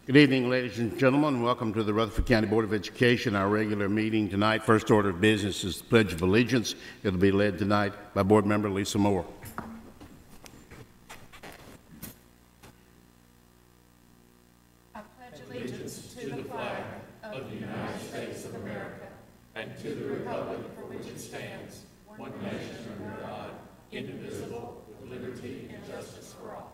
Good evening, ladies and gentlemen. Welcome to the Rutherford County Board of Education, our regular meeting tonight. First order of business is the Pledge of Allegiance. It will be led tonight by Board Member Lisa Moore. I pledge allegiance to the flag of the United States of America and to the republic for which it stands, one nation under God, indivisible, with liberty and justice for all.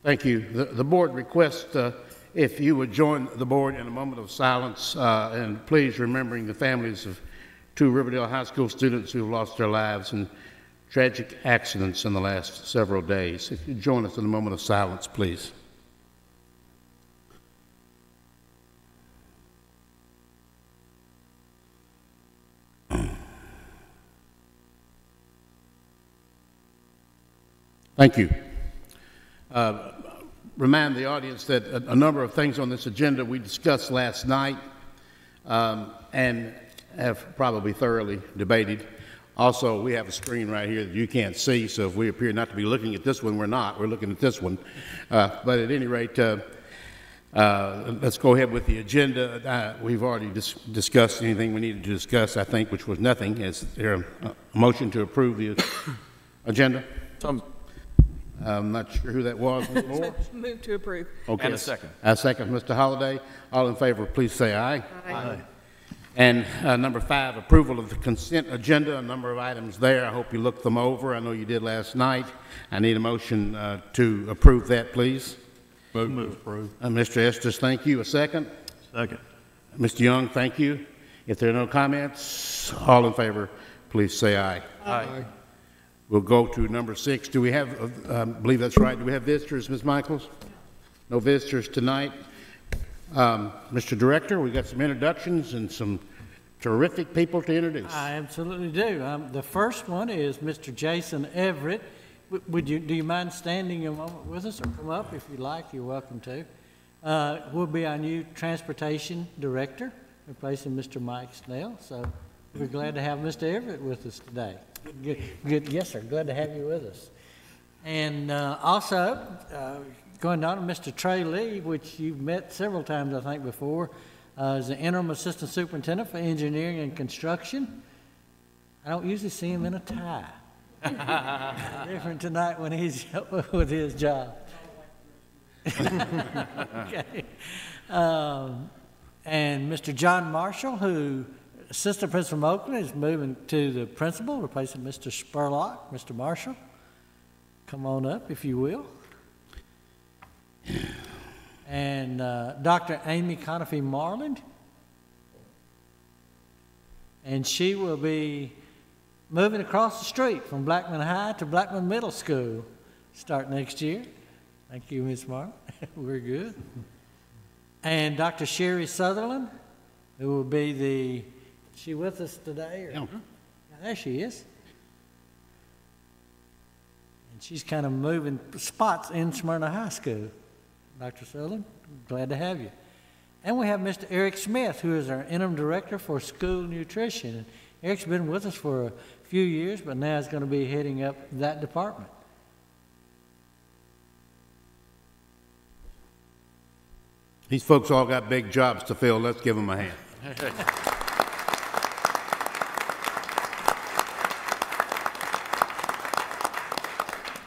Thank you. The board requests if you would join the board in a moment of silence and please remembering the families of two Riverdale High School students who have lost their lives in tragic accidents in the last several days. If you join us in a moment of silence, please. Thank you. Remind the audience that a number of things on this agenda we discussed last night and have probably thoroughly debated. Also, we have a screen right here that you can't see, so if we appear not to be looking at this one, we're not. We're looking at this one. But at any rate, let's go ahead with the agenda. We've already discussed anything we needed to discuss, I think, which was nothing. Is there a motion to approve the agenda? I'm not sure who that was, Ms. Moore. Move to approve. Okay. And a second. A second, Mr. Holliday. All in favor, please say aye. Aye. And number 5, approval of the consent agenda. A number of items there. I hope you looked them over. I know you did last night. I need a motion to approve that, please. Move approve. Mr. Estes, thank you. A second. Second. Mr. Young, thank you. If there are no comments, all in favor, please say aye. Aye. We'll go to number 6. Do we have, I believe that's right, do we have visitors, Ms. Michaels? No visitors tonight. Mr. Director, we've got some introductions and some terrific people to introduce. I absolutely do. The first one is Mr. Jason Everett. Do you mind standing a moment with us, or come up if you like? You're welcome to. Will be our new transportation director, replacing Mr. Mike Snell. So we're glad to have Mr. Everett with us today. Good. Yes, sir. Glad to have you with us. And also, going on to Mr. Trey Lee, which you've met several times, I think, before, is the interim assistant superintendent for engineering and construction. I don't usually see him in a tie. Different tonight when he's with his job. Okay. And Mr. John Marshall, who assistant principal from Oakland, is moving to the principal, replacing Mr. Spurlock. Mr. Marshall, come on up if you will. And Dr. Amy Conifee Marland, and she will be moving across the street from Blackman High to Blackman Middle School, start next year. Thank you, Ms. Marland. We're good. And Dr. Sherry Sutherland, who will be the, is she with us today? Or? Yeah. There she is. And she's kind of moving spots in Smyrna High School. Dr. Sutherland, glad to have you. And we have Mr. Eric Smith, who is our interim director for school nutrition. And Eric's been with us for a few years, but now is going to be heading up that department. These folks all got big jobs to fill. Let's give them a hand.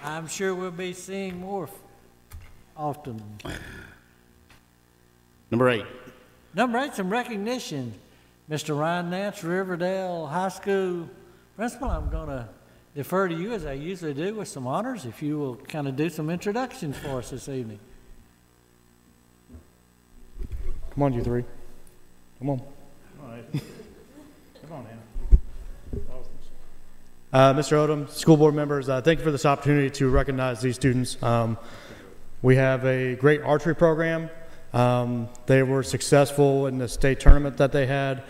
I'm sure we'll be seeing more often. Number 8. Number 8, some recognition. Mr. Ryan Nance, Riverdale High School principal, I'm going to defer to you as I usually do with some honors, if you will kind of do some introductions for us this evening. Come on, you three. Come on. All right. Come on, Hannah. Mr. Odom, school board members, thank you for this opportunity to recognize these students. We have a great archery program. They were successful in the state tournament that they had.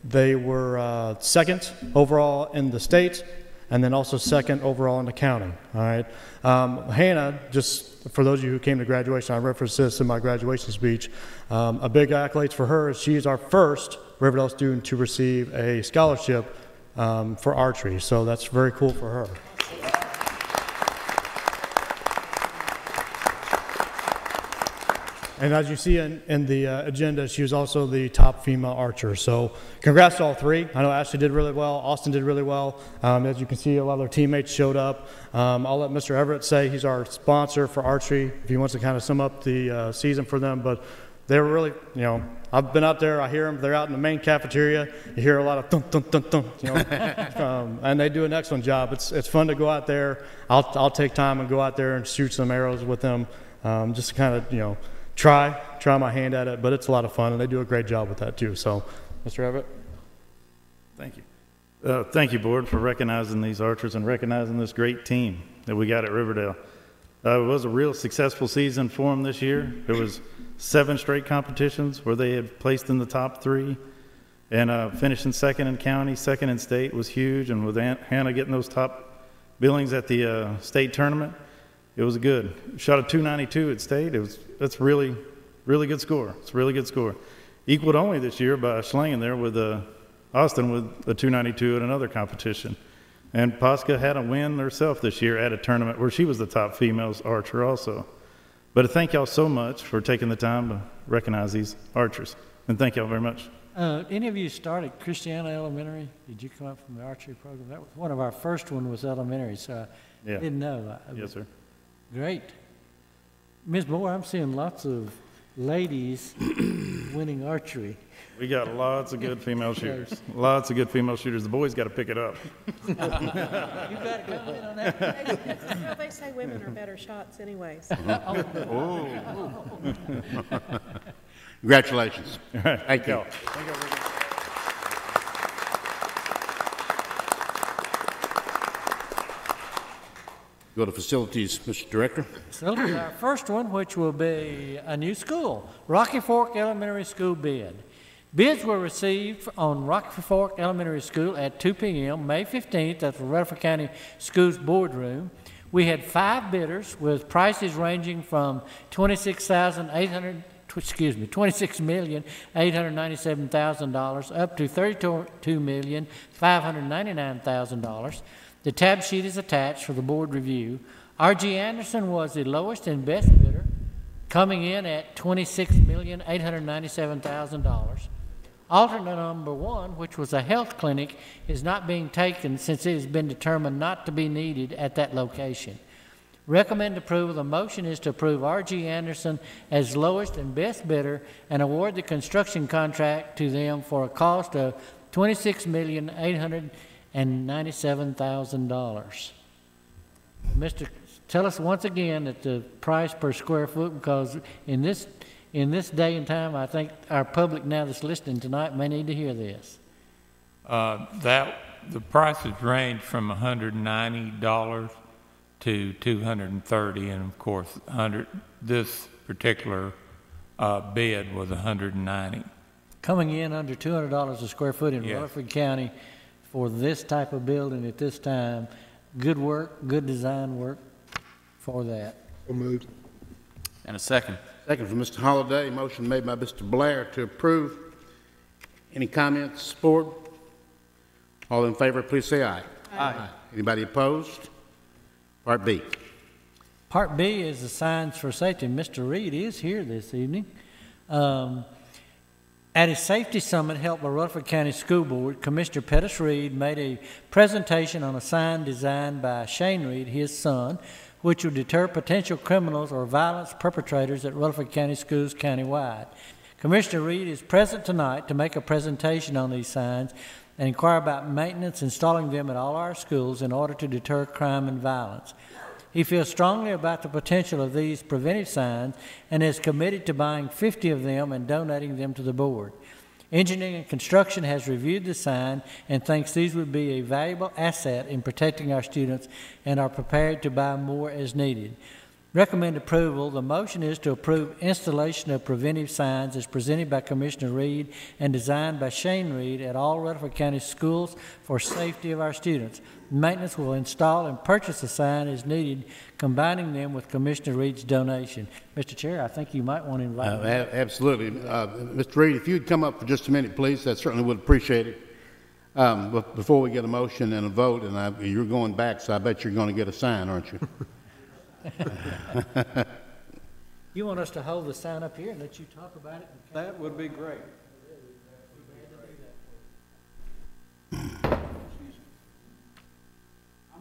They were second overall in the state, and then also second overall in the county. All right. Hannah, just for those of you who came to graduation, I referenced this in my graduation speech. A big accolade for her is she is our first Riverdale student to receive a scholarship for archery. So that's very cool for her. And as you see in the agenda, she was also the top female archer. So congrats to all three. I know Ashley did really well. Austin did really well. As you can see, a lot of their teammates showed up. I'll let Mr. Everett say he's our sponsor for archery if he wants to kind of sum up the season for them. But they were really, you know, I've been out there. I hear them. They're out in the main cafeteria. You hear a lot of thump, thump, thump, thump, you know, and they do an excellent job. It's fun to go out there. I'll take time and go out there and shoot some arrows with them, just to kind of, you know, try my hand at it, but it's a lot of fun, and they do a great job with that too. So, Mr. Everett. Thank you. Thank you, Board, for recognizing these archers and recognizing this great team that we got at Riverdale. It was a real successful season for them this year. There was 7 straight competitions where they had placed in the top 3, and finishing second in county, second in state was huge, and with Hannah getting those top billings at the state tournament, it was good. Shot a 292 at state. That's really good score. It's a really good score. Equaled only this year by Schlangen there with Austin with a 292 at another competition. And Posca had a win herself this year at a tournament where she was the top females archer also. But thank y'all so much for taking the time to recognize these archers. And thank y'all very much. Any of you started Christiana Elementary? Did you come up from the archery program? That was one of our first one was elementary, so I didn't know. Yes, sir. Great. Ms. Moore, I'm seeing lots of ladies winning archery. We got lots of good female shooters. Lots of good female shooters. The boys got to pick it up. You got a comment on that? Well, they say women are better shots anyways. Congratulations. Thank you. Go to facilities, Mr. Director. So our first one, which will be a new school, Rocky Fork Elementary School bid. Bids were received on Rocky Fork Elementary School at 2 p.m. May 15th at the Rutherford County Schools Boardroom. We had 5 bidders with prices ranging from $26,897,000 up to $32,599,000. The tab sheet is attached for the board review. R.G. Anderson was the lowest and best bidder, coming in at $26,897,000. Alternate number 1, which was a health clinic, is not being taken since it has been determined not to be needed at that location. Recommend approval. The motion is to approve R.G. Anderson as lowest and best bidder and award the construction contract to them for a cost of $26,897,000. Mr. Tell us once again that the price per square foot, because in this day and time, I think our public now that's listening tonight may need to hear this. The prices range from $190 to $230, and of course, this particular bid was $190. Coming in under $200 a square foot in Rutherford County for this type of building at this time. Good work, good design work for that. Moved. And a second. Second from Mr. Holliday. Motion made by Mr. Blair to approve. Any comments, board? All in favor, please say aye. Aye. Anybody opposed? Part B. Part B is the signs for safety. Mr. Reed is here this evening. At his safety summit held by Rutherford County School Board, Commissioner Pettis Reed made a presentation on a sign designed by Shane Reed, his son, which would deter potential criminals or violence perpetrators at Rutherford County Schools countywide. Commissioner Reed is present tonight to make a presentation on these signs and inquire about maintenance installing them at all our schools in order to deter crime and violence. He feels strongly about the potential of these preventive signs and is committed to buying 50 of them and donating them to the board. Engineering and Construction has reviewed the sign and thinks these would be a valuable asset in protecting our students and are prepared to buy more as needed. Recommend approval. The motion is to approve installation of preventive signs as presented by Commissioner Reed and designed by Shane Reed at all Rutherford County schools for safety of our students. Maintenance will install and purchase a sign as needed, combining them with Commissioner Reed's donation. Mr. Chair, I think you might want to invite me. Absolutely. Mr. Reed, if you'd come up for just a minute, please, I certainly would appreciate it. But before we get a motion and a vote, and you're going back, so I bet you're going to get a sign, aren't you? You want us to hold the sign up here and let you talk about it? That would be great. I'm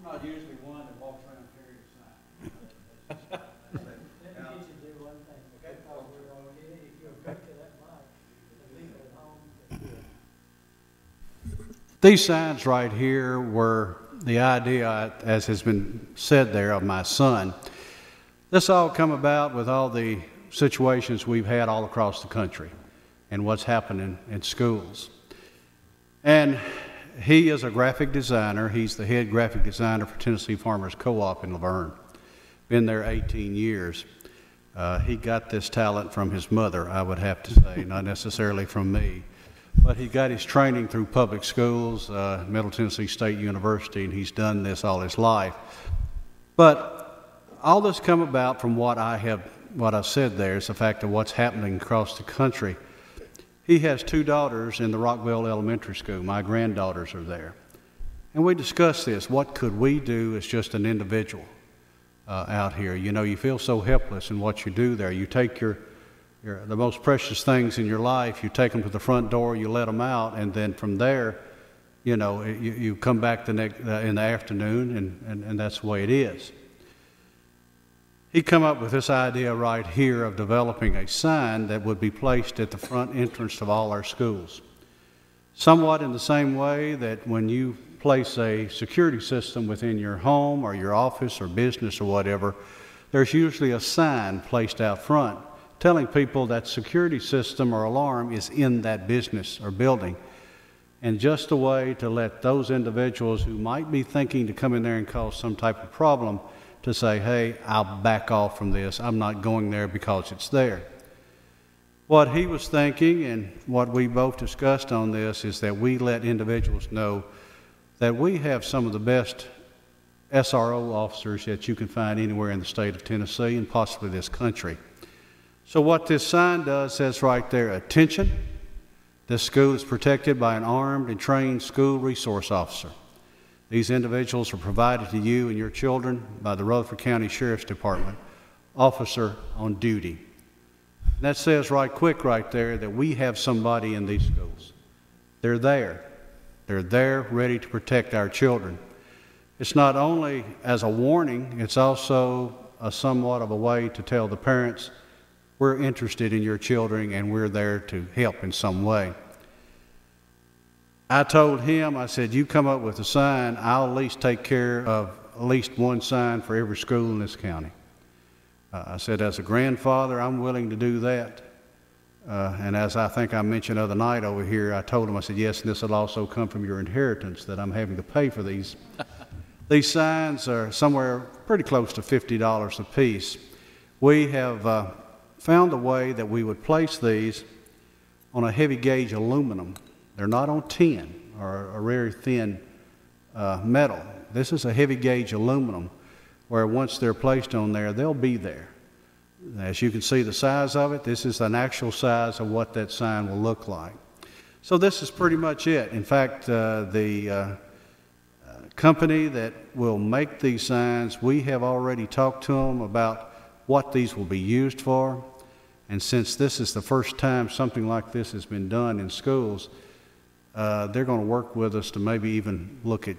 not usually one that walks around carrying a sign. These signs right here were the idea, as has been said there, of my son. This all come about with all the situations we've had all across the country and what's happening in schools. And he is a graphic designer. He's the head graphic designer for Tennessee Farmers Co-op in Laverne. Been there 18 years. He got this talent from his mother, I would have to say, not necessarily from me. But he got his training through public schools, Middle Tennessee State University, and he's done this all his life. But all this come about from what I said there is the fact of what's happening across the country. He has 2 daughters in the Rockville Elementary School. My granddaughters are there. And we discussed this. What could we do as just an individual out here? You know, you feel so helpless in what you do there. You take the most precious things in your life, you take them to the front door, you let them out, and then from there, you know, you come back in the afternoon, and that's the way it is. He come up with this idea right here of developing a sign that would be placed at the front entrance of all our schools. Somewhat in the same way that when you place a security system within your home or your office or business or whatever, there's usually a sign placed out front telling people that security system or alarm is in that business or building. And just a way to let those individuals who might be thinking to come in there and cause some type of problem to say, hey, I'll back off from this. I'm not going there because it's there. What he was thinking and what we both discussed on this is that we let individuals know that we have some of the best SRO officers that you can find anywhere in the state of Tennessee and possibly this country. So what this sign does says right there, attention, this school is protected by an armed and trained school resource officer. These individuals are provided to you and your children by the Rutherford County Sheriff's Department, officer on duty. And that says right quick right there that we have somebody in these schools. They're there. They're there ready to protect our children. It's not only as a warning, it's also somewhat of a way to tell the parents, we're interested in your children and we're there to help in some way. I told him, I said, you come up with a sign, I'll at least take care of at least one sign for every school in this county. I said, as a grandfather, I'm willing to do that. And as I think I mentioned the other night over here, I told him, I said, yes, and this will also come from your inheritance that I'm having to pay for these. These signs are somewhere pretty close to $50 a piece. We have found a way that we would place these on a heavy gauge aluminum. They're not on tin or a very thin metal. This is a heavy gauge aluminum where once they're placed on there, they'll be there. As you can see the size of it, this is an actual size of what that sign will look like. So this is pretty much it. In fact, the company that will make these signs, we have already talked to them about what these will be used for. And since this is the first time something like this has been done in schools, they're going to work with us to maybe even look at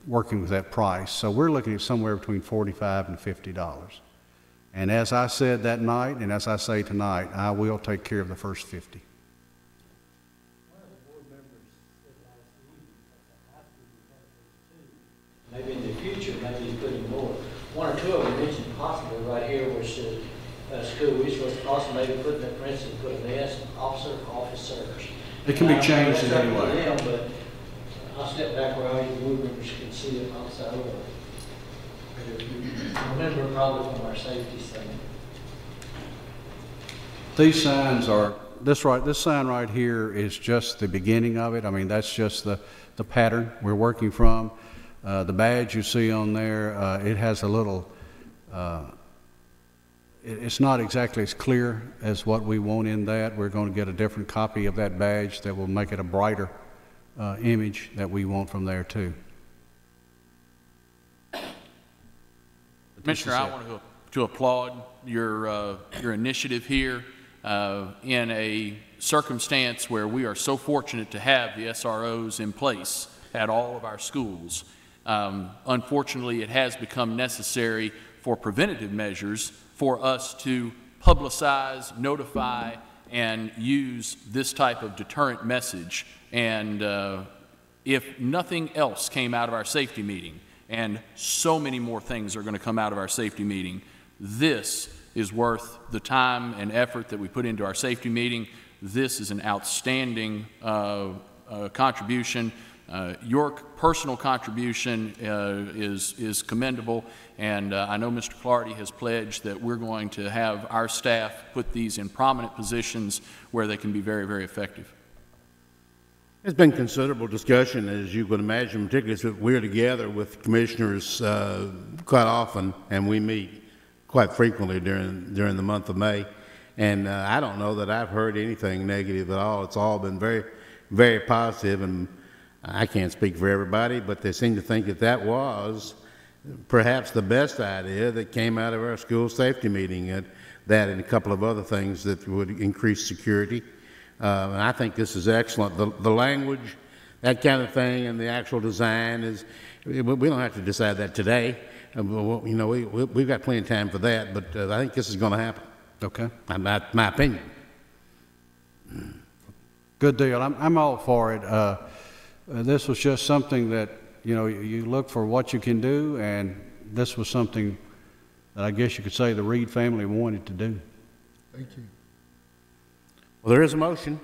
working with that price. So we're looking at somewhere between $45 and $50. And as I said that night, and as I say tonight, I will take care of the first 50. Maybe in the future, maybe putting more. One or two of them mentioned possibly right here, which is school resource officer, maybe putting it, for instance, put an S, officer, officers. It can be changed in any way. Them, but I'll step back where all you board members can see it also. Remember, probably from our safety thing. These signs are, this sign right here is just the beginning of it. I mean, that's just the pattern we're working from. The badge you see on there, it has a little, it's not exactly as clear as what we want in that. We're going to get a different copy of that badge that will make it a brighter image that we want from there too. Commissioner, I want to applaud your initiative here in a circumstance where we are so fortunate to have the SROs in place at all of our schools. Unfortunately, it has become necessary for preventative measures for us to publicize, notify, and use this type of deterrent message. And if nothing else came out of our safety meeting, and so many more things are going to come out of our safety meeting, this is worth the time and effort that we put into our safety meeting. This is an outstanding contribution. Your personal contribution is commendable, and I know Mr. Clardy has pledged that we're going to have our staff put these in prominent positions where they can be very, very effective. There's been considerable discussion, as you would imagine, particularly since we're together with commissioners quite often, and we meet quite frequently during the month of May. And I don't know that I've heard anything negative at all. It's all been very, very positive, and I can't speak for everybody, but they seem to think that that was perhaps the best idea that came out of our school safety meeting, that and a couple of other things that would increase security. And I think this is excellent. The language, that kind of thing, and the actual design is, we don't have to decide that today. You know, we've got plenty of time for that, but I think this is going to happen. Okay. My opinion. Good deal. I'm all for it. This was just something that, you know, you look for what you can do, and this was something that I guess you could say the Reed family wanted to do. Thank you. Well, there is a motion,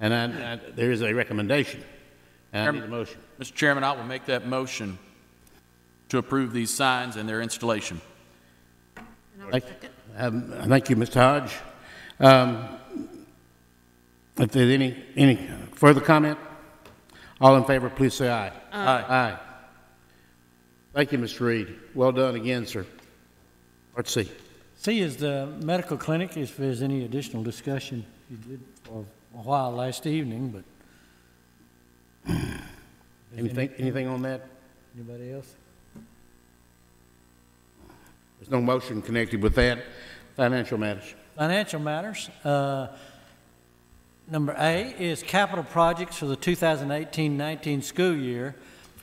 and there is a recommendation, and I need a motion. Mr. Chairman, I will make that motion to approve these signs and their installation. Thank you, Mr. Hodge. If there's any further comment, all in favor, please say aye. Aye. Aye. Thank you, Mr. Reed. Well done again, sir. Let's see. C is the medical clinic, if there's any additional discussion. You did for a while last evening, but. Anything on that? Anybody else? There's no motion connected with that. Financial matters. Financial matters. Number A is capital projects for the 2018-19 school year.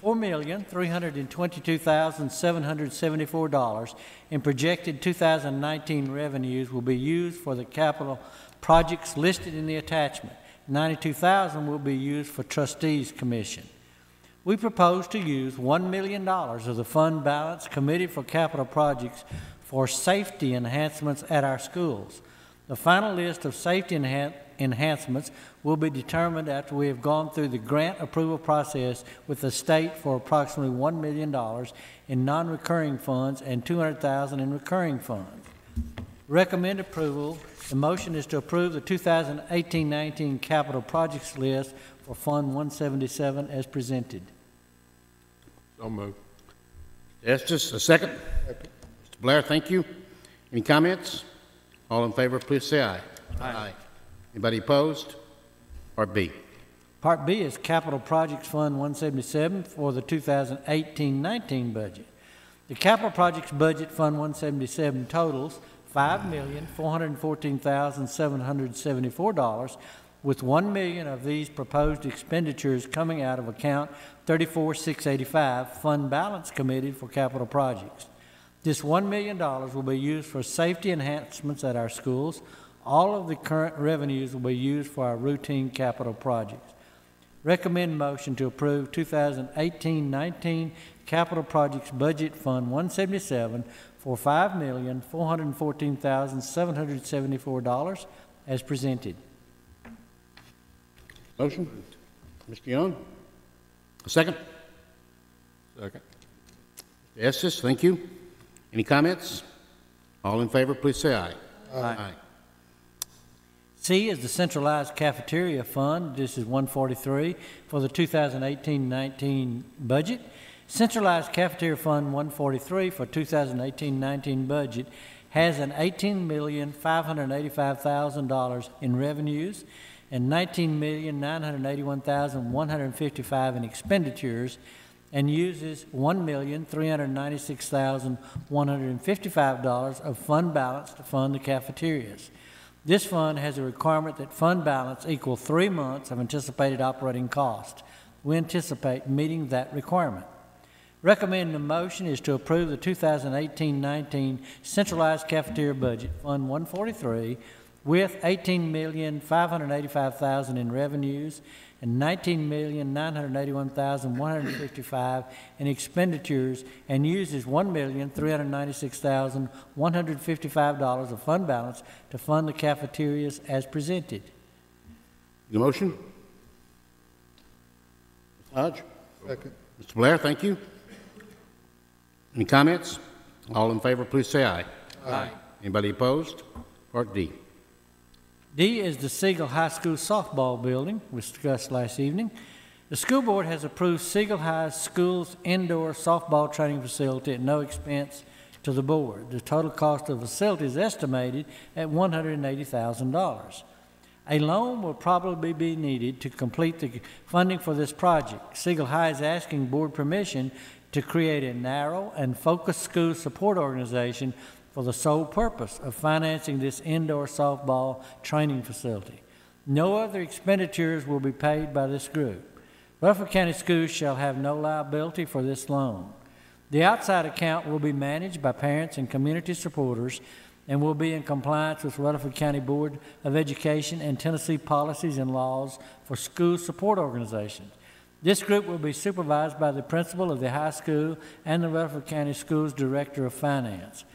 $4,322,774 in projected 2019 revenues will be used for the capital projects listed in the attachment. $92,000 will be used for trustees commission. We propose to use $1 million of the fund balance committed for capital projects for safety enhancements at our schools. The final list of safety enhancements will be determined after we have gone through the grant approval process with the state for approximately $1 million in non-recurring funds and $200,000 in recurring funds. Recommend approval. The motion is to approve the 2018-19 capital projects list for Fund 177 as presented. So moved. Yes, just a second. Mr. Blair, thank you. Any comments? All in favor, please say aye. Aye. Anybody opposed? Part B. Part B is Capital Projects Fund 177 for the 2018-19 budget. The Capital Projects Budget Fund 177 totals $5,414,774, with $1 million of these proposed expenditures coming out of account 34,685, fund balance committed for capital projects. This $1 million will be used for safety enhancements at our schools. All of the current revenues will be used for our routine capital projects. Recommend motion to approve 2018-19 Capital Projects Budget Fund 177 for $5,414,774 as presented. Motion? Mr. Young? A second? Second. Estes, thank you. Any comments? All in favor, please say aye. Aye. C is the Centralized Cafeteria Fund. This is 143 for the 2018-19 budget. Centralized Cafeteria Fund 143 for 2018-19 budget has an $18,585,000 in revenues and $19,981,155 in expenditures, and uses $1,396,155 of fund balance to fund the cafeterias. This fund has a requirement that fund balance equal 3 months of anticipated operating cost. We anticipate meeting that requirement. Recommending the motion is to approve the 2018-19 centralized cafeteria budget, Fund 143, with $18,585,000 in revenues and $19,981,155 in expenditures, and uses $1,396,155 of fund balance to fund the cafeterias as presented. The motion? Mr. Hodge? Second. Mr. Blair, thank you. Any comments? All in favor, please say aye. Aye. Anybody opposed? Part D. D is the Siegel High School softball building, we discussed last evening. The school board has approved Siegel High School's indoor softball training facility at no expense to the board. The total cost of the facility is estimated at $180,000. A loan will probably be needed to complete the funding for this project. Siegel High is asking board permission to create a narrow and focused school support organization for the sole purpose of financing this indoor softball training facility. No other expenditures will be paid by this group. Rutherford County Schools shall have no liability for this loan. The outside account will be managed by parents and community supporters and will be in compliance with Rutherford County Board of Education and Tennessee policies and laws for school support organizations. This group will be supervised by the principal of the high school and the Rutherford County Schools Director of Finance.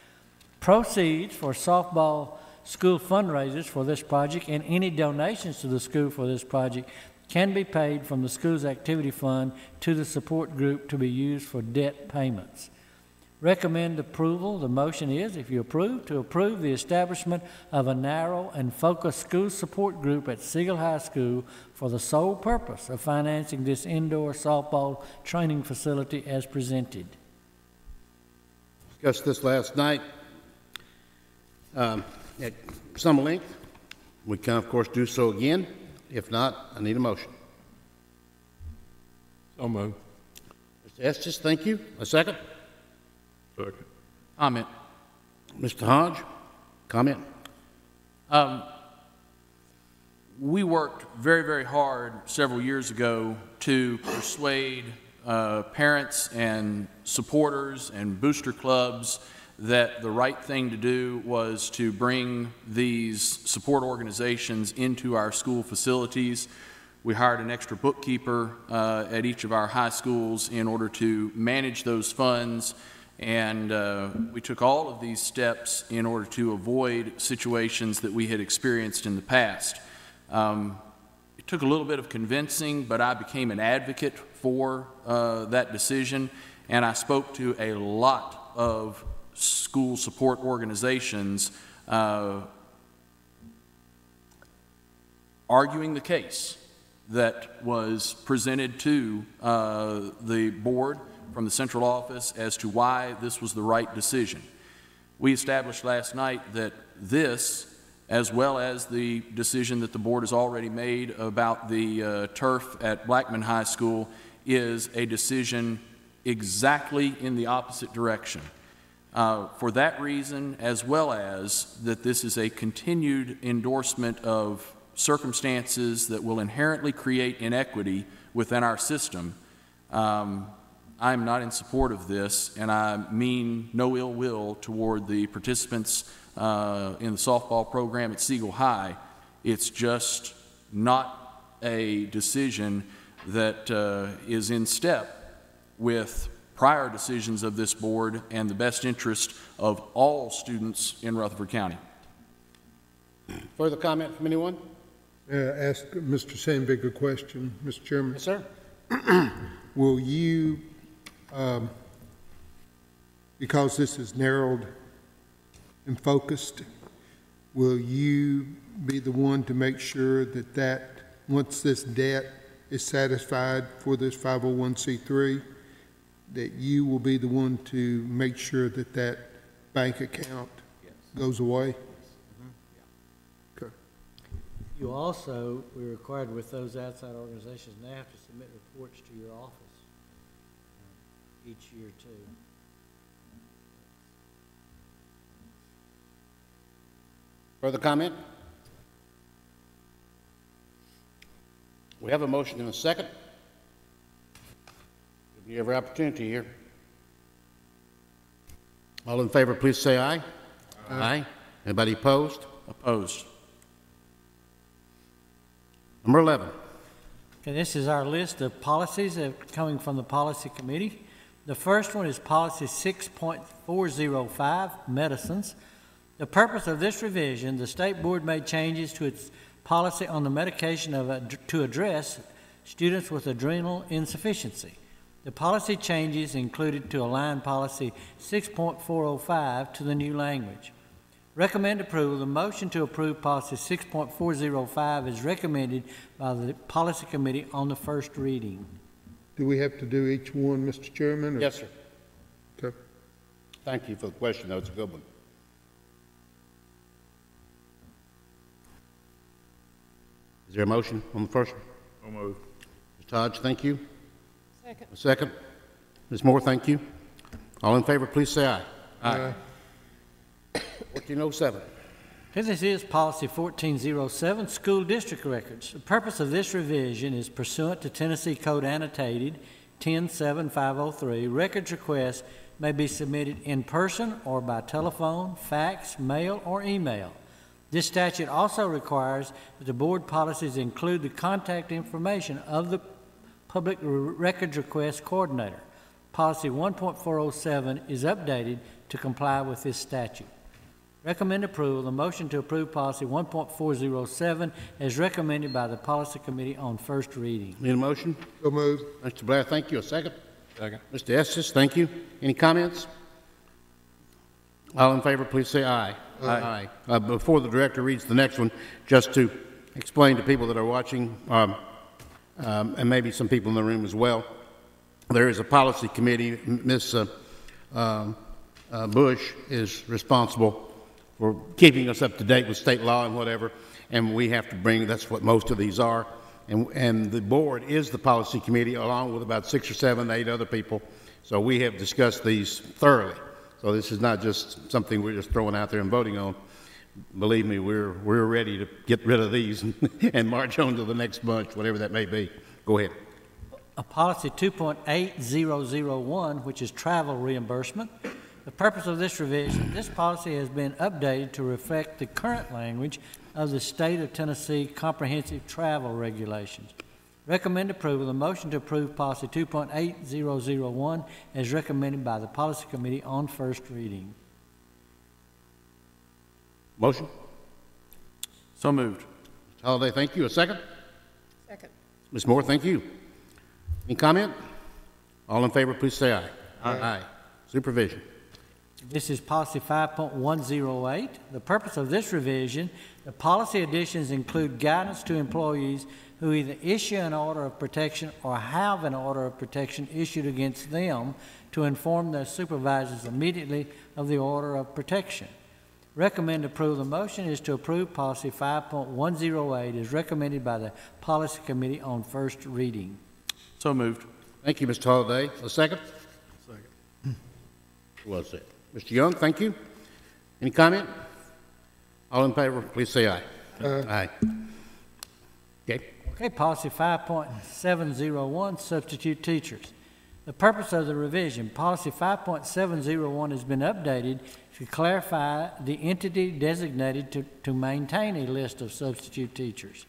Proceeds for softball school fundraisers for this project and any donations to the school for this project can be paid from the school's activity fund to the support group to be used for debt payments. Recommend approval. The motion is, if you approve, to approve the establishment of a narrow and focused school support group at Siegel High School for the sole purpose of financing this indoor softball training facility as presented. Discussed this last night at some length. We can, of course, do so again. If not, I need a motion. So moved. Mr. Estes, thank you. A second? Second. Comment. Mr. Hodge, comment? We worked very, very hard several years ago to persuade parents and supporters and booster clubs that the right thing to do was to bring these support organizations into our school facilities. We hired an extra bookkeeper at each of our high schools in order to manage those funds, and we took all of these steps in order to avoid situations that we had experienced in the past. It took a little bit of convincing, but I became an advocate for that decision, and I spoke to a lot of school support organizations arguing the case that was presented to the board from the central office as to why this was the right decision. We established last night that this, as well as the decision that the board has already made about the turf at Blackman High School, is a decision exactly in the opposite direction. For that reason, as well as that this is a continued endorsement of circumstances that will inherently create inequity within our system, I'm not in support of this, and I mean no ill will toward the participants in the softball program at Siegel High. It's just not a decision that is in step with prior decisions of this board and the best interest of all students in Rutherford County. Further comment from anyone? Ask Mr. Sandvig a question, Mr. Chairman. Yes, sir. Will you, because this is narrowed and focused, will you be the one to make sure that once this debt is satisfied for this 501c3, that you will be the one to make sure that that bank account goes away? Okay. You also, we're required with those outside organizations, they have to submit reports to your office each year too. Further comment? We have a motion and a second. Give you every opportunity here. All in favor, please say aye. Aye. Anybody opposed? Opposed. Number 11. Okay, this is our list of policies that are coming from the Policy Committee. The first one is Policy 6.405, Medicines. The purpose of this revision, the State Board made changes to its policy on the medication to address students with adrenal insufficiency. The policy changes included to align Policy 6.405 to the new language. Recommend approval. The motion to approve Policy 6.405 is recommended by the Policy Committee on the first reading. Do we have to do each one, Mr. Chairman? or- Yes, sir. Okay. Thank you for the question, though. It's a good one. Is there a motion on the first one? So moved. Mr. Hodge, thank you. Second. A second. Ms. Moore, thank you. All in favor, please say aye. Aye. 1407. Okay, this is Policy 1407, School District Records. The purpose of this revision is pursuant to Tennessee Code Annotated 107503. Records requests may be submitted in person or by telephone, fax, mail, or email. This statute also requires that the board policies include the contact information of the Public Records Request Coordinator. Policy 1.407 is updated to comply with this statute. Recommend approval. The motion to approve Policy 1.407 is recommended by the Policy Committee on first reading. Need a motion? So moved. Mr. Blair, thank you. A second. Second. Mr. Estes, thank you. Any comments? All in favor, please say aye. Aye. Before the director reads the next one, just to explain to people that are watching, and maybe some people in the room as well, there is a policy committee. Ms. Bush is responsible for keeping us up to date with state law and whatever, and we have to bring, that's what most of these are, and the board is the policy committee along with about 6 or 7, 8 other people, so we have discussed these thoroughly. So this is not just something we're just throwing out there and voting on. Believe me, we're ready to get rid of these and march on to the next bunch, whatever that may be. Go ahead. Policy 2.8001, which is travel reimbursement. The purpose of this revision, this policy has been updated to reflect the current language of the State of Tennessee Comprehensive Travel Regulations. Recommend approval. The motion to approve Policy 2.8001 is recommended by the Policy Committee on first reading. Motion? So moved. Mr. Holliday, thank you. A second? Second. Ms. Moore, thank you. Any comment? All in favor, please say aye. Aye. Supervision. This is Policy 5.108. The purpose of this revision, the policy additions include guidance to employees who either issue an order of protection or have an order of protection issued against them to inform their supervisors immediately of the order of protection. Recommend approval. The motion is to approve Policy 5.108 as recommended by the Policy Committee on first reading. So moved. Thank you, Mr. Holliday. A second? Second. Who was it? Mr. Young, thank you. Any comment? All in favor, please say aye. Aye. Okay. Okay, Policy 5.701, Substitute Teachers. The purpose of the revision, Policy 5.701 has been updated to clarify the entity designated to maintain a list of substitute teachers.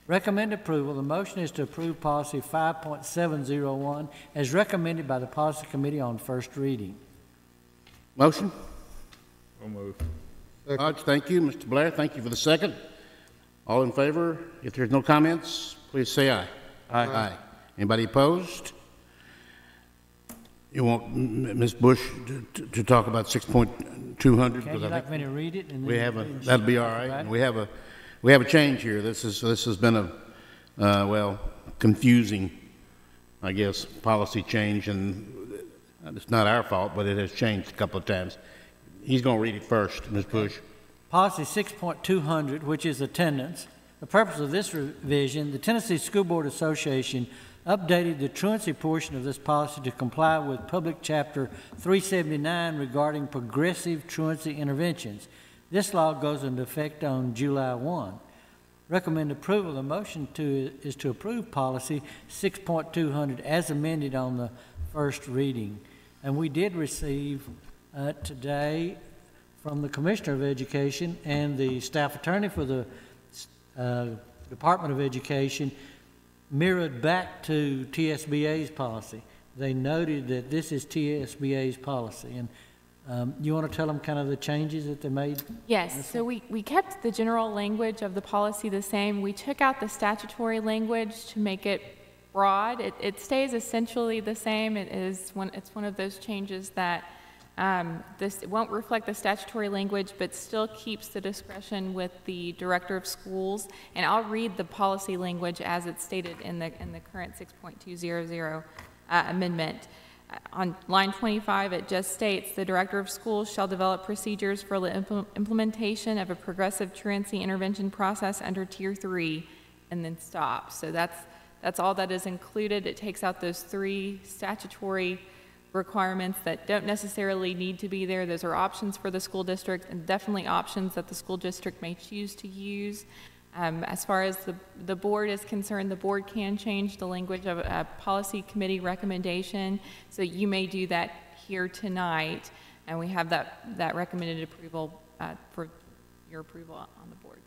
Recommend approval. The motion is to approve Policy 5.701 as recommended by the Policy Committee on first reading. Motion? So moved. Hodge, thank you. Mr. Blair, thank you for the second. All in favor? If there's no comments, please say aye. Aye. Anybody opposed? You want Ms. Bush to talk about 6.200? Okay, you'd like me to read it? And We then have a, you can- that'd be all right. And we have a change here. This has been a, well, confusing, I guess, policy change, and it's not our fault, but it has changed a couple of times. He's going to read it first, Ms. Bush. Policy 6.200, which is attendance. The purpose of this revision, the Tennessee School Board Association updated the truancy portion of this policy to comply with Public Chapter 379 regarding progressive truancy interventions. This law goes into effect on July 1. Recommend approval. The motion is to approve policy 6.200 as amended on the first reading. And we did receive today from the Commissioner of Education and the staff attorney for the Department of Education mirrored back to TSBA's policy. They noted that this is TSBA's policy. And you want to tell them kind of the changes that they made? Yes, so we kept the general language of the policy the same. We took out the statutory language to make it broad. It stays essentially the same. It's one of those changes that it won't reflect the statutory language, but still keeps the discretion with the director of schools. And I'll read the policy language as it's stated in the current 6.200 amendment. On line 25, it just states, the director of schools shall develop procedures for the implementation of a progressive truancy intervention process under Tier 3, and then stop. So that's all that is included. It takes out those 3 statutory requirements that don't necessarily need to be there. Those are options for the school district, and definitely options that the school district may choose to use. As far as the board is concerned, the board can change the language of a policy committee recommendation, so you may do that here tonight, and we have that recommended approval for your approval on the board.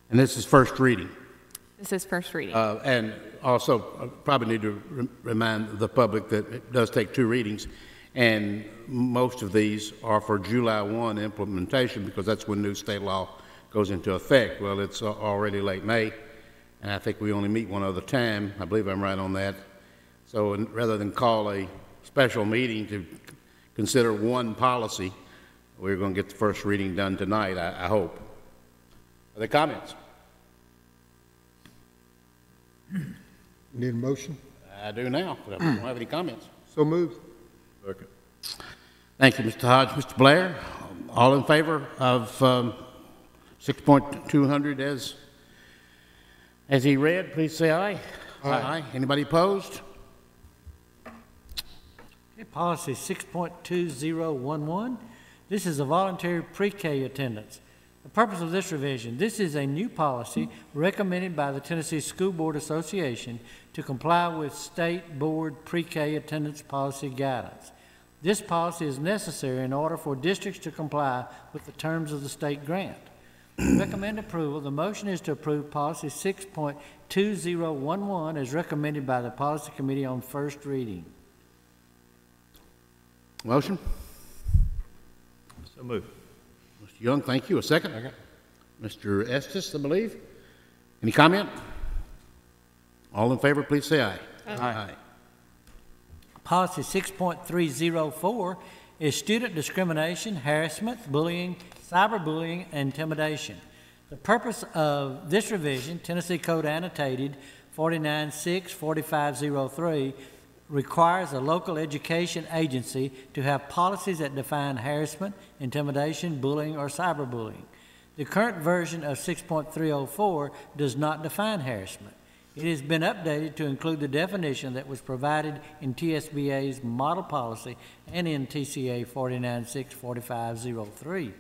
And this is first reading. This is first reading. And also, probably need to remind the public that it does take 2 readings, and most of these are for July 1 implementation, because that's when new state law goes into effect. Well, it's already late May, and I think we only meet one other time. I believe I'm right on that. So rather than call a special meeting to consider one policy, we're going to get the first reading done tonight, I hope. Are there comments? Need a motion? I do now, but I don't have any comments. So moved. Second. Thank you, Mr. Hodge. Mr. Blair, all in favor of 6.200 as he read, please say aye. Aye. Anybody opposed? Okay, policy 6.2011. This is a voluntary pre-K attendance. The purpose of this revision, this is a new policy recommended by the Tennessee School Board Association to comply with state board pre-K attendance policy guidance. This policy is necessary in order for districts to comply with the terms of the state grant. Recommend approval. The motion is to approve policy 6.2011 as recommended by the policy committee on first reading. Motion? So moved. Mr. Young, thank you. A second? Mr. Estes, I believe. Any comment? All in favor, please say aye. Aye. Policy 6.304 is student discrimination, harassment, bullying, cyberbullying, and intimidation. The purpose of this revision, Tennessee Code Annotated 49.6.4503, requires a local education agency to have policies that define harassment, intimidation, bullying, or cyberbullying. The current version of 6.304 does not define harassment. It has been updated to include the definition that was provided in TSBA's model policy and in TCA 49.6.4503.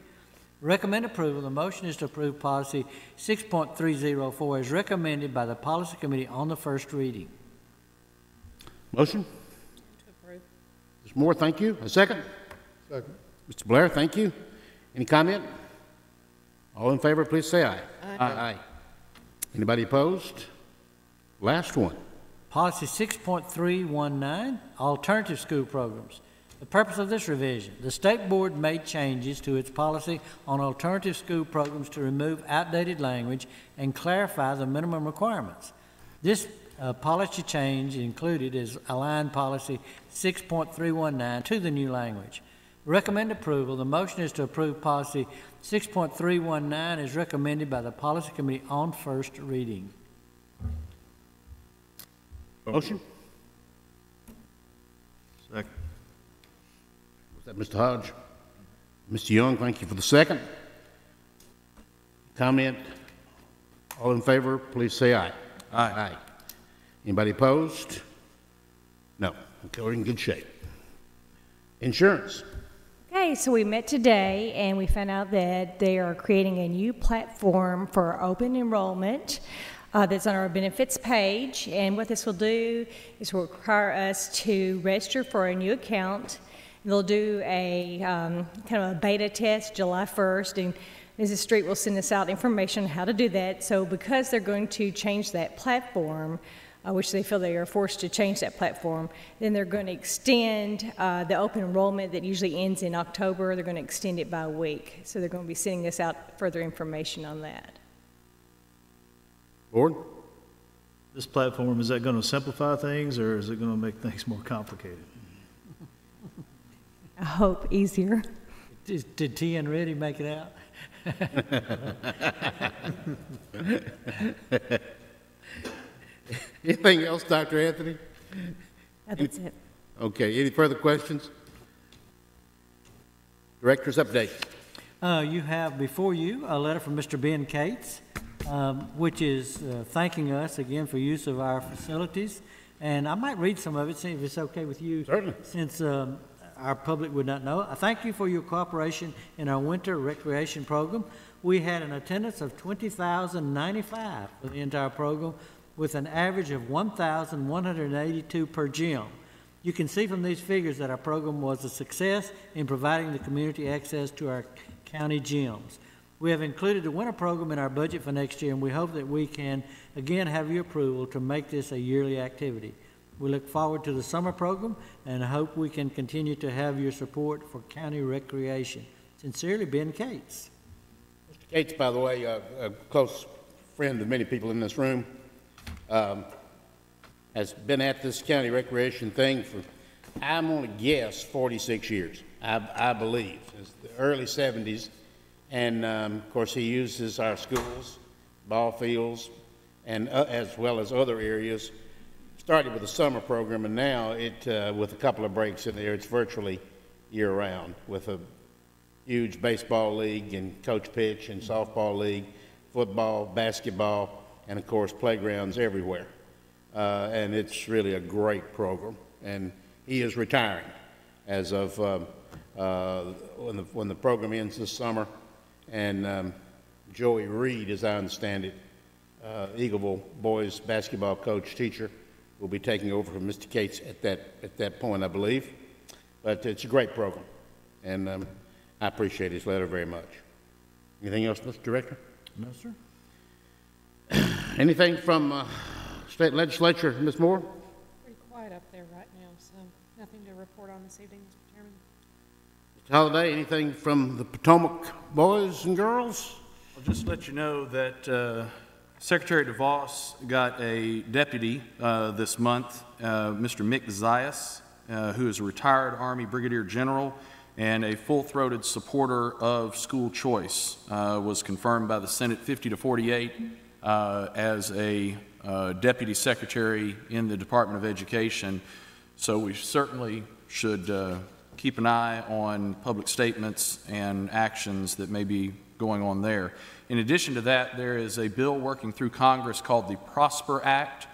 Recommend approval. The motion is to approve policy 6.304 as recommended by the policy committee on the first reading. Motion? To approve. Ms. Moore, thank you. A second? Second. Mr. Blair, thank you. Any comment? All in favor, please say aye. Aye. Anybody opposed? Last one. Policy 6.319, alternative school programs. The purpose of this revision, the state board made changes to its policy on alternative school programs to remove outdated language and clarify the minimum requirements. This policy change included is align policy 6.319 to the new language. Recommend approval. The motion is to approve policy 6.319 as recommended by the policy committee on first reading. Motion? Second. Was that Mr. Hodge? Mr. Young, thank you for the second. comment? All in favor, please say aye. Aye. Anybody opposed? No. Okay, we're in good shape. Insurance. Okay, so we met today and we found out that they are creating a new platform for open enrollment that's on our benefits page. And what this will do is will require us to register for a new account. They'll do a kind of a beta test July 1st, and Mrs. Street will send us out information on how to do that. So because they're going to change that platform, which they feel they are forced to change that platform, then they're going to extend the open enrollment that usually ends in October. They're going to extend it by a week. So they're going to be sending us out further information on that. Board? This platform, is that going to simplify things or is it going to make things more complicated? I hope easier. Did T and Reddy make it out? Anything else, Dr. Anthony? That's it. Okay, any further questions? Director's update. You have before you a letter from Mr. Ben Cates, which is thanking us again for use of our facilities. And I might read some of it, see if it's okay with you. Certainly. Since our public would not know. I thank you for your cooperation in our winter recreation program. We had an attendance of 20,095 for the entire program, with an average of 1,182 per gym. You can see from these figures that our program was a success in providing the community access to our county gyms. We have included the winter program in our budget for next year, and we hope that we can again have your approval to make this a yearly activity. We look forward to the summer program and hope we can continue to have your support for county recreation. Sincerely, Ben Cates. Mr. Cates, by the way, a close friend of many people in this room, has been at this county recreation thing for, I'm going to guess, 46 years, I believe. It's the early 70s. And, of course, he uses our schools, ball fields, and as well as other areas. Started with the summer program, and now with a couple of breaks in there, it's virtually year-round with a huge baseball league and coach pitch and softball league, football, basketball, and, of course, playgrounds everywhere. And it's really a great program. And he is retiring as of when the program ends this summer. And Joey Reed, as I understand it, Eagleville boys basketball coach, teacher, will be taking over from Mr. Cates at that point, I believe. But it's a great program, and I appreciate his letter very much. Anything else, Mr. Director? No, sir. Anything from State Legislature, Ms. Moore? Pretty quiet up there right now, so nothing to report on this evening, Mr. Chairman. Mr. Holliday, anything from the Potomac boys and girls? I'll just let you know that Secretary DeVos got a deputy this month, Mr. Mick Zayas, who is a retired Army Brigadier General and a full-throated supporter of school choice, was confirmed by the Senate 50-48 as a deputy secretary in the Department of Education. So we certainly should keep an eye on public statements and actions that may be going on there. In addition to that, there is a bill working through Congress called the Prosper Act.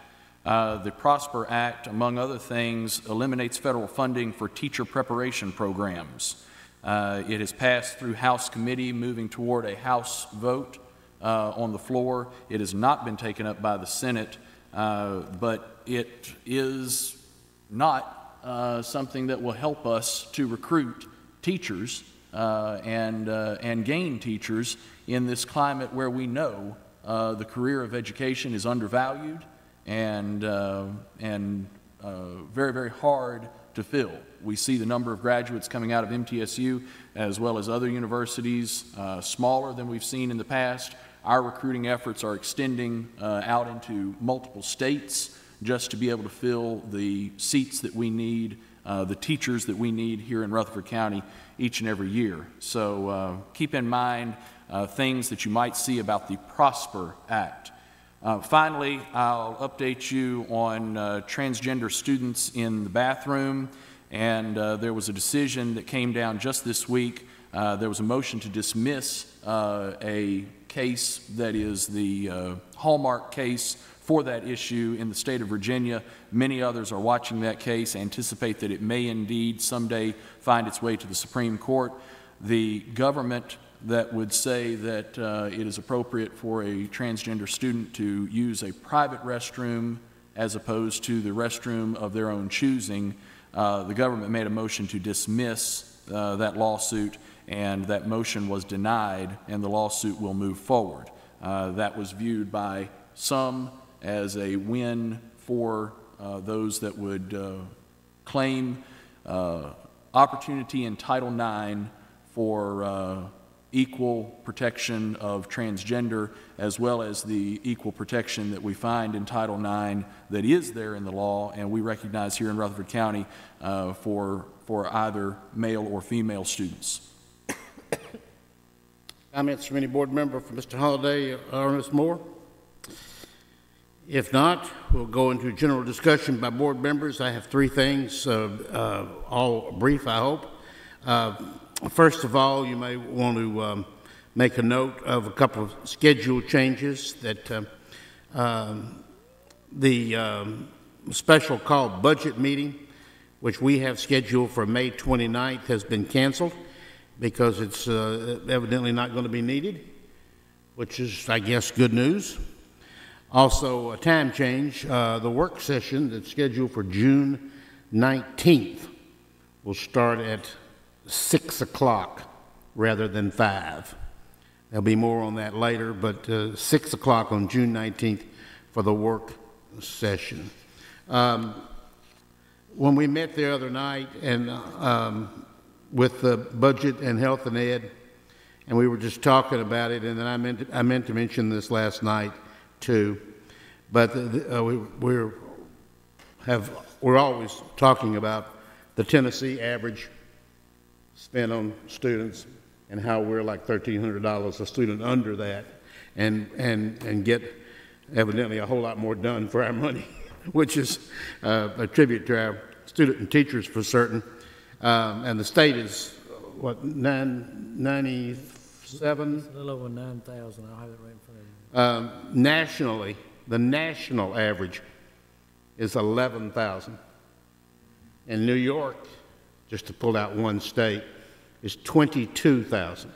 The Prosper Act, among other things, eliminates federal funding for teacher preparation programs. It has passed through House committee, moving toward a House vote on the floor. It has not been taken up by the Senate, but it is not something that will help us to recruit teachers and gain teachers in this climate where we know the career of education is undervalued and very, very hard to fill. We see the number of graduates coming out of MTSU as well as other universities smaller than we've seen in the past. Our recruiting efforts are extending out into multiple states just to be able to fill the seats that we need, the teachers that we need here in Rutherford County each and every year. So keep in mind things that you might see about the Prosper Act. Finally, I'll update you on transgender students in the bathroom, and there was a decision that came down just this week. There was a motion to dismiss a case that is the hallmark case for that issue in the state of Virginia. Many others are watching that case, anticipate that it may indeed someday find its way to the Supreme Court. The government that would say that it is appropriate for a transgender student to use a private restroom as opposed to the restroom of their own choosing, the government made a motion to dismiss that lawsuit, and that motion was denied, and the lawsuit will move forward. That was viewed by some as a win for those that would claim opportunity in Title IX for equal protection of transgender, as well as the equal protection that we find in Title IX that is there in the law, and we recognize here in Rutherford County for either male or female students. Comments from any board member for Mr. Holliday or Ms. Moore? If not, we'll go into general discussion by board members. I have three things, all brief, I hope. First of all, you may want to make a note of a couple of schedule changes that the special called budget meeting, which we have scheduled for May 29th, has been canceled because it's evidently not going to be needed, which is, I guess, good news. Also, a time change. The work session that's scheduled for June 19th will start at 6 o'clock rather than 5. There'll be more on that later, but 6 o'clock on June 19th for the work session. When we met the other night and with the budget and health and ed, and we were just talking about it, and then I meant to mention this last night too, but we're always talking about the Tennessee average spent on students and how we're like $1,300 a student under that, and get evidently a whole lot more done for our money, which is a tribute to our student and teachers for certain. And the state is, what, 997? It's a little over 9,000. I'll have it right in front of you. Nationally, the national average is 11,000. In New York, just to pull out one state, is 22,000.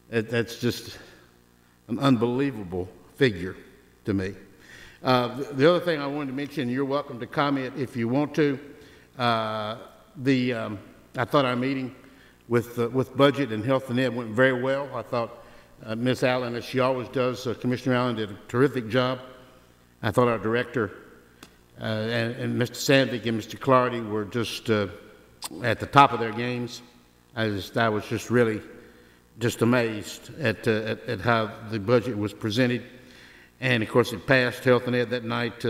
That's just an unbelievable figure to me. The other thing I wanted to mention, you're welcome to comment if you want to. I thought our meeting with budget and health and ed went very well. I thought Ms. Allen, as she always does, Commissioner Allen did a terrific job. I thought our director and Mr. Sandvik and Mr. Clardy were just at the top of their games. I was just really amazed at how the budget was presented. And of course it passed health and ed that night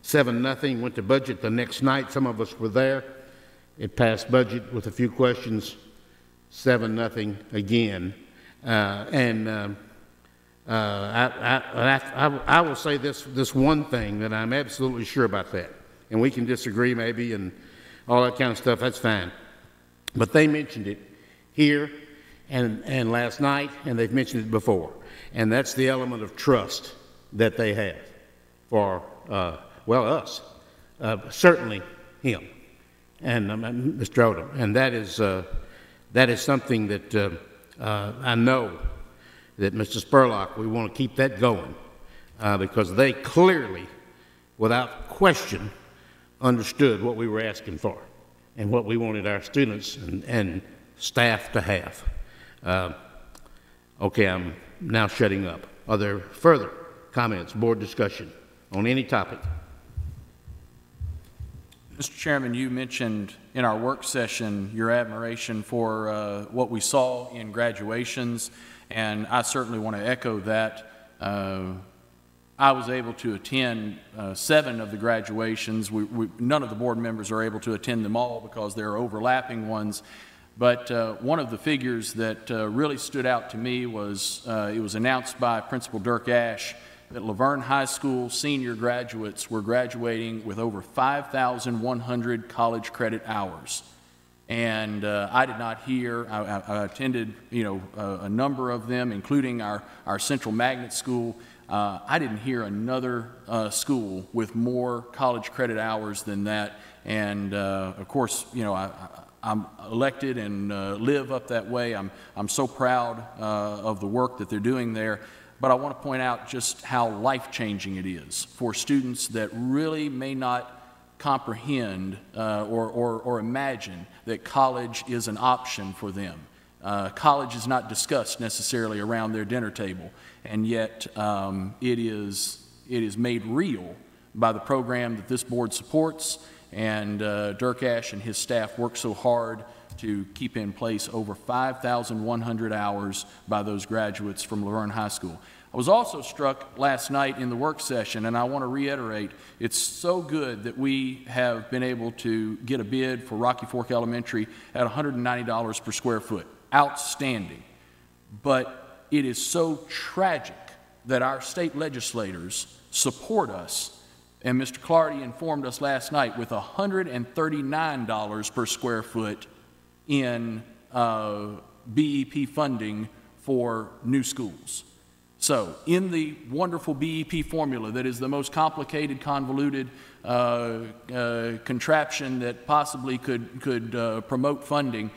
7-0, went to budget the next night. Some of us were there. It passed budget with a few questions, 7-0 again. I will say this one thing, that I'm absolutely sure about that, and we can disagree maybe and all that kind of stuff, that's fine. But they mentioned it here and last night, and they've mentioned it before, and that's the element of trust that they have for, well, us, certainly him and Mr. Odom, and that is something that I know that Mr. Spurlock, we want to keep that going because they clearly, without question, understood what we were asking for and what we wanted our students and staff to have. Okay, I'm now shutting up. Are there further comments, board discussion on any topic? Mr. Chairman, you mentioned in our work session your admiration for what we saw in graduations, and I certainly want to echo that. I was able to attend 7 of the graduations. None of the board members are able to attend them all because there are overlapping ones. But one of the figures that really stood out to me was it was announced by Principal Dirk Ash that Laverne High School senior graduates were graduating with over 5,100 college credit hours. And I did not hear, I attended, a number of them, including our Central Magnet School. I didn't hear another school with more college credit hours than that. And of course, I'm elected and live up that way. I'm so proud of the work that they're doing there. But I want to point out just how life-changing it is for students that really may not comprehend or imagine that college is an option for them. College is not discussed necessarily around their dinner table, and yet it is made real by the program that this board supports, and Dirk Ash and his staff work so hard to keep in place over 5,100 hours by those graduates from Laverne High School. I was also struck last night in the work session, and I want to reiterate, it's so good that we have been able to get a bid for Rocky Fork Elementary at $190 per square foot. Outstanding. But it is so tragic that our state legislators support us, and Mr. Clardy informed us last night, with $139 per square foot in BEP funding for new schools. So, in the wonderful BEP formula that is the most complicated, convoluted contraption that possibly could promote funding,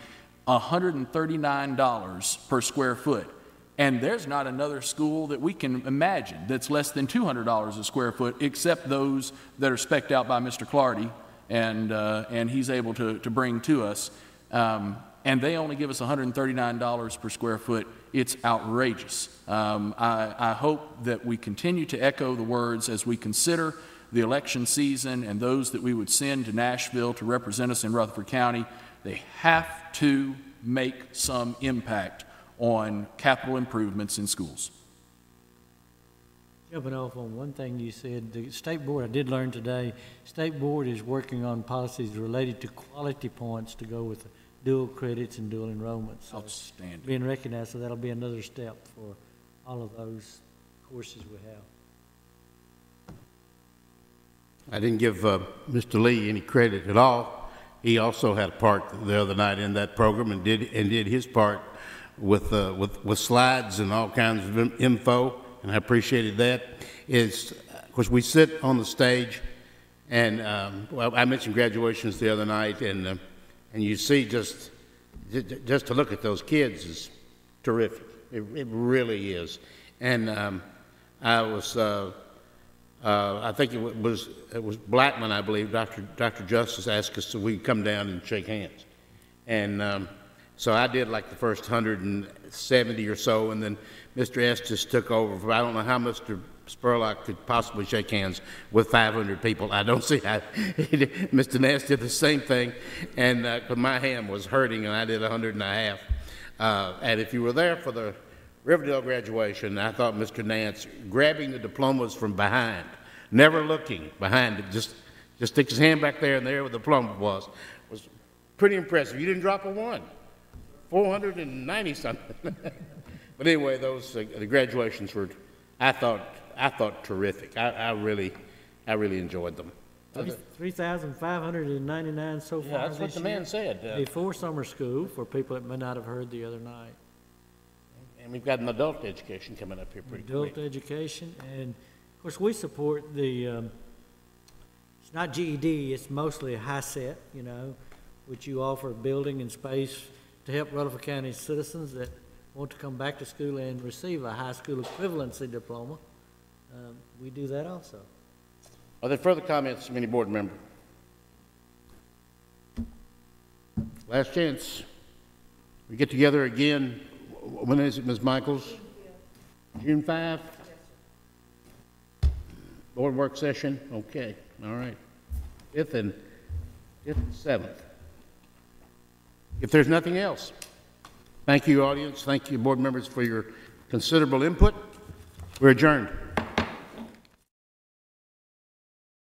$139 per square foot. And there's not another school that we can imagine that's less than $200 a square foot, except those that are spec'd out by Mr. Clardy, and he's able to bring to us. And they only give us $139 per square foot. It's outrageous. I hope that we continue to echo the words as we consider the election season and those that we would send to Nashville to represent us in Rutherford County. They have to make some impact on capital improvements in schools. Jumping off on one thing you said, the state board, I did learn today, state board is working on policies related to quality points to go with dual credits and dual enrollment. So outstanding. Being recognized, so that'll be another step for all of those courses we have. I didn't give Mr. Lee any credit at all. He also had a part the other night in that program and did his part with slides and all kinds of info, and I appreciated that. Of course, we sit on the stage, and well, I mentioned graduations the other night, and you see just to look at those kids is terrific. It really is. And I was, I think it was Blackman, I believe, Dr. Justice asked us so we could come down and shake hands. And so I did like the first 170 or so, and then Mr. Estes took over. I don't know how Mr. Spurlock could possibly shake hands with 500 people. I don't see how. Mr. Nance did the same thing, and my hand was hurting, and I did 150. And if you were there for the Riverdale graduation, I thought Mr. Nance, grabbing the diplomas from behind, never looking behind it, just sticks his hand back there, and there where the diploma was pretty impressive. You didn't drop a one. 490 something. But anyway, those the graduations were, I thought terrific. I really enjoyed them. 3,599 so far. Yeah, that's what the man said. Before summer school, for people that may not have heard the other night. And we've got an adult education coming up here pretty quick. Adult education, and of course we support the. It's not GED; it's mostly a HiSET, which you offer building and space to help Rutherford County citizens that want to come back to school and receive a high school equivalency diploma. We do that also. Are there further comments from any board member? Last chance. We get together again. When is it, Ms. Michaels? June 5? Board work session? Okay. All right. 5th and 7th. If there's nothing else, thank you, audience. Thank you, board members, for your considerable input. We're adjourned.